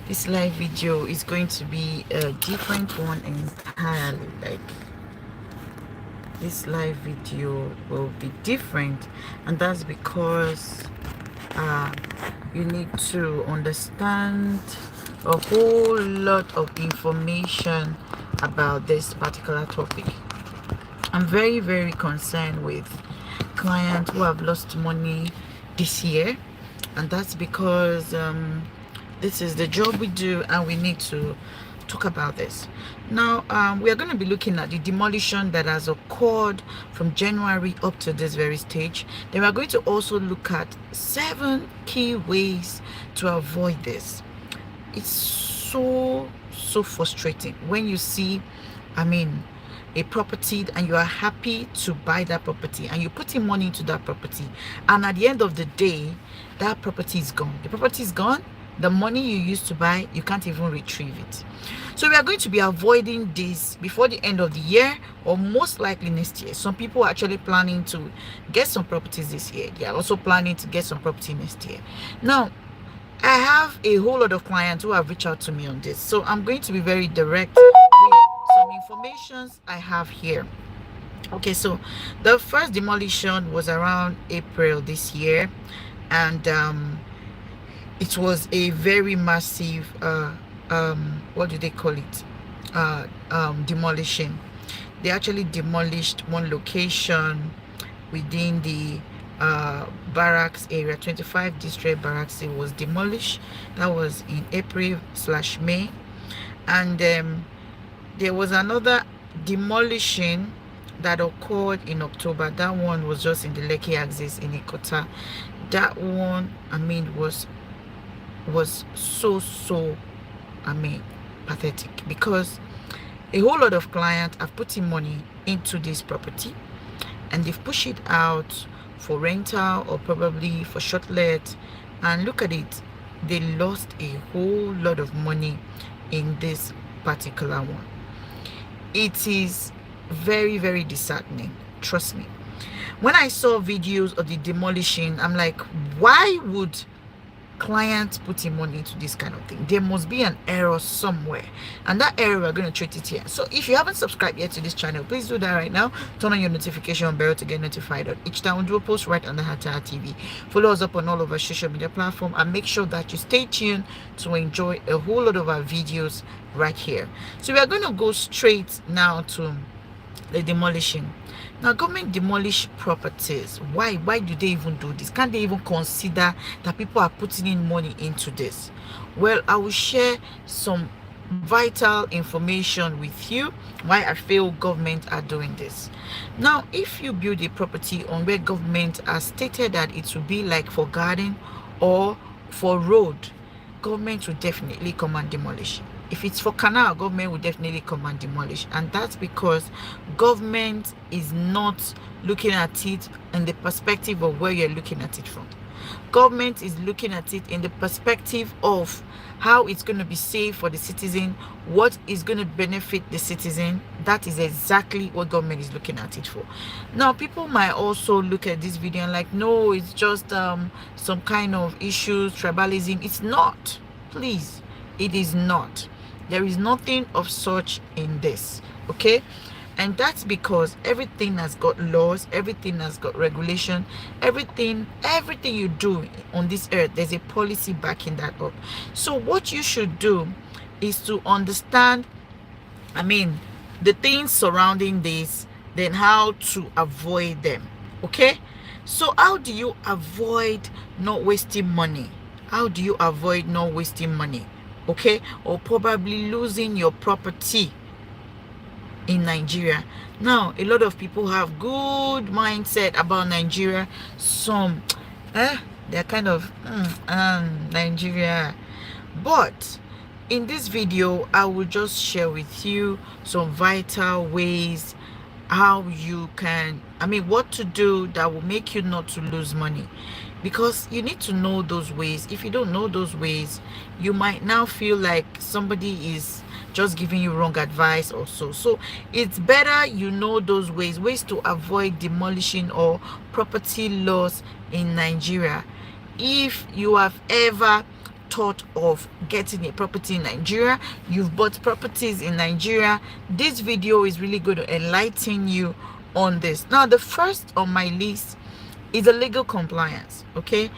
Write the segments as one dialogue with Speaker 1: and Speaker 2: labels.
Speaker 1: This live video is going to be a different one entirely. Like, this live video will be different, and that's because you need to understand a whole lot of information about this particular topic. I'm very, very concerned with clients who have lost money this year, and that's because this is the job we do, and we need to talk about this. Now, we are going to be looking at the demolition that has occurred from January up to this very stage. Then we are going to also look at 7 key ways to avoid this. It's so frustrating when you see, a property and you are happy to buy that property and you put in money into that property, and at the end of the day that property is gone. The property is gone. The money you used to buy, you can't even retrieve it. So we are going to be avoiding this before the end of the year, or most likely next year. Some people are actually planning to get some properties this year. They are also planning to get some property next year. Now, I have a whole lot of clients who have reached out to me on this, so I'm going to be very direct with some information I have here. Okay, so the first demolition was around April this year, and it was a very massive what do they call it, demolition. They actually demolished one location within the barracks area, 25 district barracks. It was demolished. That was in April/May. And there was another demolition that occurred in October. That one was just in the Likee axis in Ikota. That one, was so pathetic, because a whole lot of clients have put in money into this property and they've pushed it out for rental or probably for short let, and look at it, they lost a whole lot of money in this particular one. It is very, very disheartening, trust me. When I saw videos of the demolition, I'm like, why would clients putting money into this kind of thing? There must be an error somewhere, and that error we're going to treat it here. So if you haven't subscribed yet to this channel, please do that right now. Turn on your notification bell to get notified of each time we do a post right under hthannepearlltd. Follow us up on all of our social media platforms, and make sure that you stay tuned to enjoy a whole lot of our videos right here. So we are going to go straight now to the demolition. Now, government demolish properties. Why do they even do this? Can't they even consider that people are putting in money into this? Well, I will share some vital information with you why I feel government are doing this. Now, if you build a property on where government has stated that it will be like for garden or for road, government will definitely come and demolish. If it's for canal, government will definitely come and demolish. And that's because government is not looking at it in the perspective of where you're looking at it from. Government is looking at it in the perspective of how it's going to be safe for the citizen, what is going to benefit the citizen. That is exactly what government is looking at it for. Now, people might also look at this video and like, no, it's just some kind of issues, tribalism. It's not. Please, it is not. There is nothing of such in this, okay? And that's because everything has got laws, everything has got regulation, everything you do on this earth, there's a policy backing that up. So what you should do is to understand, the things surrounding this, then how to avoid them, okay? So how do you avoid not wasting money? How do you avoid not wasting money? Okay, or probably losing your property in Nigeria. Now, a lot of people have good mindset about Nigeria. Some they're kind of Nigeria. But in this video, I will just share with you some vital ways how you can, what to do that will make you not to lose money. Because you need to know those ways. If you don't know those ways, you might now feel like somebody is just giving you wrong advice or so. So it's better you know those ways to avoid demolition or property loss in Nigeria. If you have ever thought of getting a property in Nigeria, you've bought properties in Nigeria, this video is really going to enlighten you on this. Now, the first on my list is a legal compliance. Okay,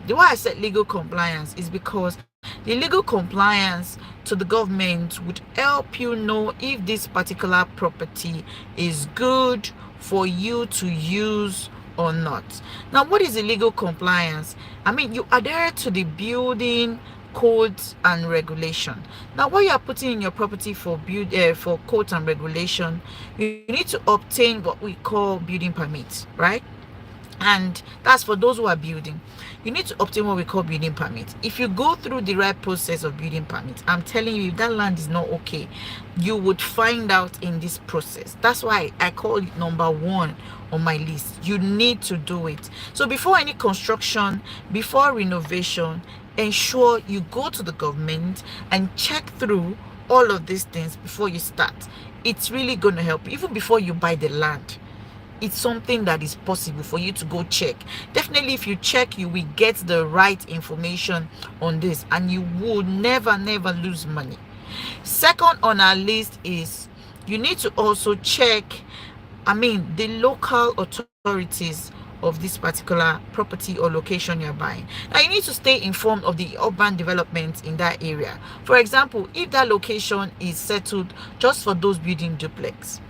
Speaker 1: the why I said legal compliance is because the legal compliance to the government would help you know if this particular property is good for you to use or not. Now, what is the legal compliance? I mean, you adhere to the building codes and regulation. Now, what you are putting in your property for for codes and regulation, you need to obtain what we call building permits, right? And that's for those who are building. You need to obtain what we call building permit. If you go through the right process of building permit, I'm telling you, if that land is not okay, you would find out in this process. That's why I call it number one on my list. You need to do it. So before any construction, before renovation, ensure you go to the government and check through all of these things before you start. It's really going to help you. Even before you buy the land, it's something that is possible for you to go check. Definitely, if you check, you will get the right information on this, and you would never lose money. Second on our list is you need to also check, the local authorities of this particular property or location you're buying. Now, you need to stay informed of the urban developments in that area. For example, if that location is settled just for those building duplex,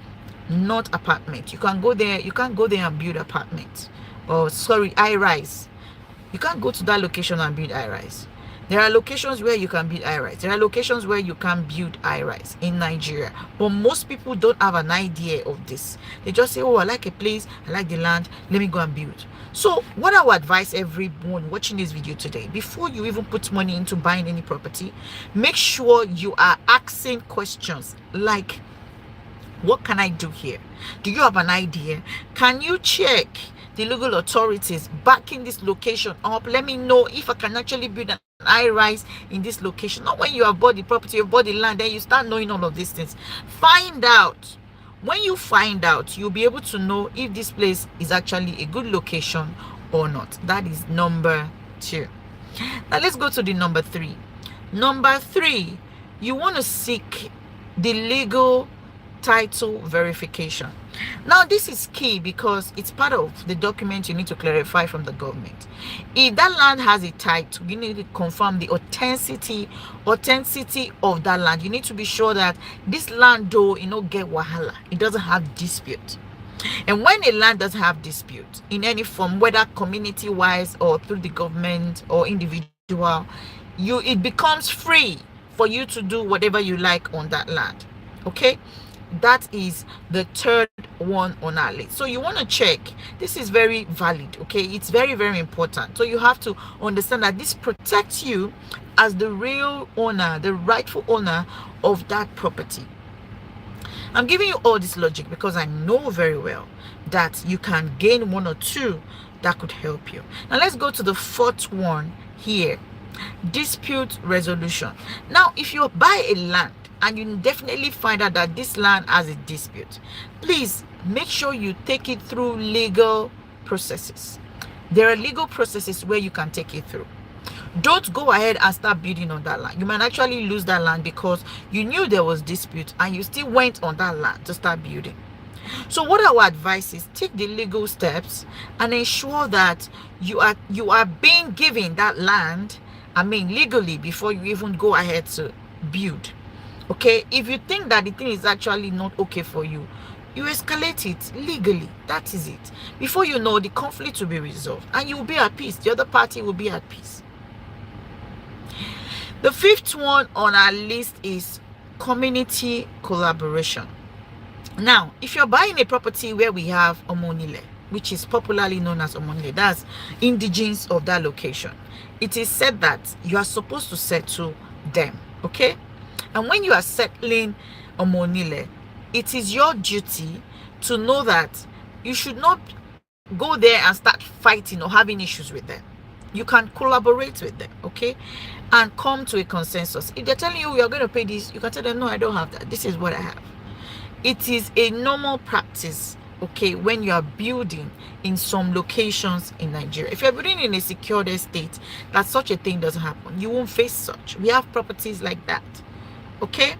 Speaker 1: not apartment, you can't go there and build apartment, or high rise. You can't go to that location and build high rise. There are locations where you can build high rise. There are locations where you can build high rise in Nigeria, but most people don't have an idea of this. They just say, oh, I like a place, I like the land, let me go and build. So what I would advise everyone watching this video today, before you even put money into buying any property, make sure you are asking questions like, what can I do here? Do you have an idea? Can you check the legal authorities backing this location up? Let me know if I can actually build an high rise in this location. Not when you have bought the property, you bought the land, then you start knowing all of these things. Find out. When you find out, you'll be able to know if this place is actually a good location or not. That is number 2. Now let's go to the number 3. Number 3, you want to seek the legal title verification. Now, this is key because it's part of the document you need to clarify from the government. If that land has a title, you need to confirm the authenticity of that land. You need to be sure that this land, though, get wahala, it doesn't have dispute. And when a land doesn't have dispute in any form, whether community wise or through the government or individual, it becomes free for you to do whatever you like on that land. Okay, that is the third one on our list. So you want to check. This is very valid. Okay, it's very important. So you have to understand that this protects you as the real owner, the rightful owner of that property. I'm giving you all this logic because I know very well that you can gain 1 or 2 that could help you. Now let's go to the 4th one here. Dispute resolution. Now, if you buy a land and you definitely find out that this land has a dispute, please make sure you take it through legal processes. There are legal processes where you can take it through. Don't go ahead and start building on that land. You might actually lose that land because you knew there was dispute and you still went on that land to start building. So what I would advise is take the legal steps and ensure that you are being given that land, legally, before you even go ahead to build. Okay, if you think that the thing is actually not okay for you, you escalate it legally. That is it. Before you know, the conflict will be resolved and you will be at peace. The other party will be at peace. The 5th one on our list is community collaboration. Now, if you're buying a property where we have omonile, which is popularly known as omonile, that's indigenes of that location, it is said that you are supposed to settle them. Okay, and when you are settling omonile, it is your duty to know that you should not go there and start fighting or having issues with them. You can collaborate with them, okay, and come to a consensus. If they're telling you we are going to pay this, you can tell them, no, I don't have that. This is what I have. It is a normal practice, okay, when you are building in some locations in Nigeria. If you're building in a secured estate, that such a thing doesn't happen. You won't face such. We have properties like that. Okay,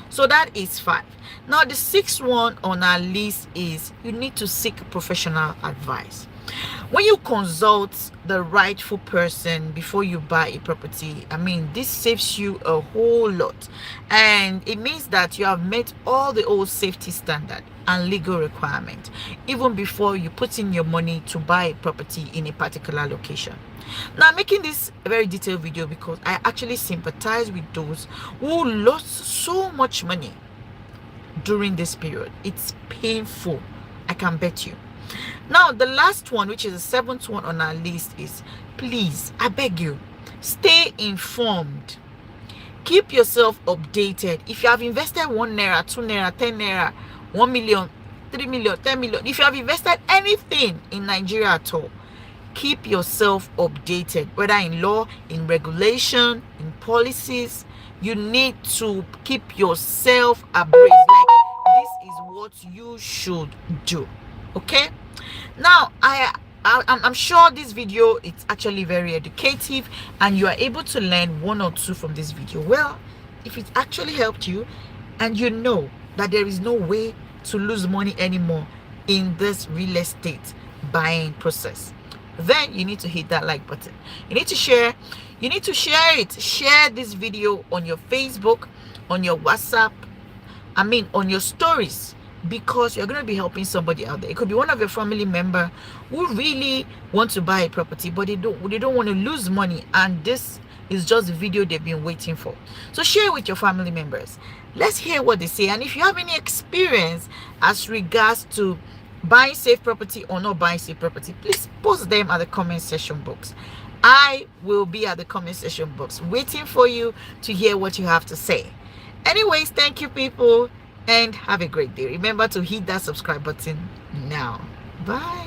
Speaker 1: so that is 5. Now the 6th one on our list is you need to seek professional advice. When you consult the rightful person before you buy a property, I mean, this saves you a whole lot, and it means that you have met all the old safety standard and legal requirement even before you put in your money to buy a property in a particular location. Now, I'm making this a very detailed video because I actually sympathize with those who lost so much money during this period. It's painful, I can bet you. Now, the last one, which is the 7th one on our list, is please, I beg you, stay informed. Keep yourself updated. If you have invested 1 naira, 2 naira, 10 naira, 1 million, 3 million, 10 million, if you have invested anything in Nigeria at all, keep yourself updated, whether in law, in regulation, in policies. You need to keep yourself abreast. Like, this is what you should do. Okay, now I'm sure this video is actually very educative and you are able to learn 1 or 2 from this video. Well, if it actually helped you and you know that there is no way to lose money anymore in this real estate buying process, then you need to hit that like button. You need to share it. Share this video on your Facebook, on your WhatsApp, on your stories, because you're going to be helping somebody out there. It could be one of your family member who really want to buy a property, but they don't want to lose money, and this is just the video they've been waiting for. So share it with your family members. Let's hear what they say. And if you have any experience as regards to buying safe property or not buying safe property, please post them at the comment section box. I will be at the comment section box waiting for you to hear what you have to say. Anyways, thank you people, and have a great day. Remember to hit that subscribe button now. Bye.